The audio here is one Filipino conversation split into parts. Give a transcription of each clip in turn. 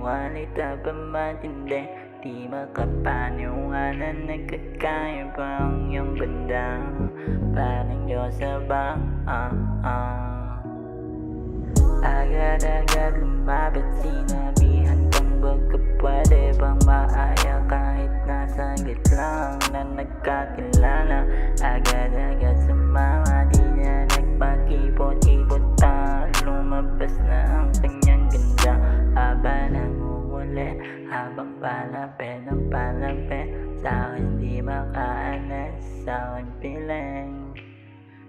Qualita pa matindi, di makapaniwala. Nagkakaiba ang iyong ganda, parang Diyosa ba? Agad-agad lumapit, sinabihan kang baka pwede bang maaya kahit nasa lang na nagkakilala. Agad-agad sumama, di niya nagpag-ibot-ibot pa. Lumabas na ang kanyang ganda, habang nangunguli, habang palapit ang palapit. Sa'kin di makaalis, sa'kin piling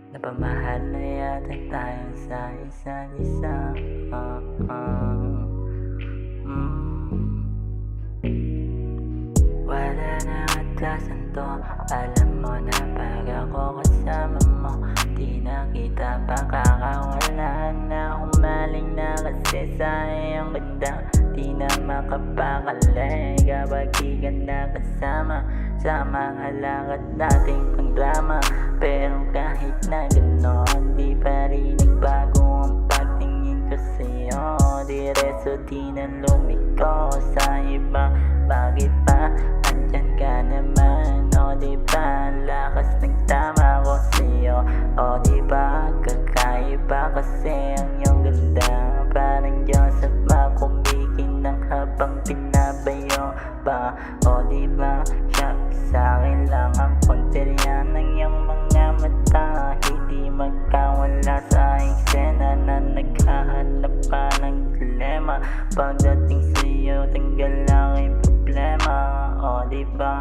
napamahal na yata tayo sa isa't isa. Wala na atlasan to, alam mo na pag ako kasama mo, di na kita pakakawala. Na umaling na kasi sa iyong ganda, di na makapakali kapag di ka na kasama sa mga lakad nating pangdrama. Pero kahit na gano'n, di pa rin nagbago ang pagtingin ko sa'yo. Diretso di na lumiko sa iba, bakit pa andyan ka naman? O diba lakas nagtama ko sa'yo? O diba kakaiba kasi ang iyong ganda, parang Diyos at makumikinang habang pinabayo pa. O diba siya sa'kin lang ang konterya ng iyong mga mata, hindi magkawala sa eksena na naghahanap pa ng dilema. Pagdating sa'yo, tanggal lang ang problema. O diba?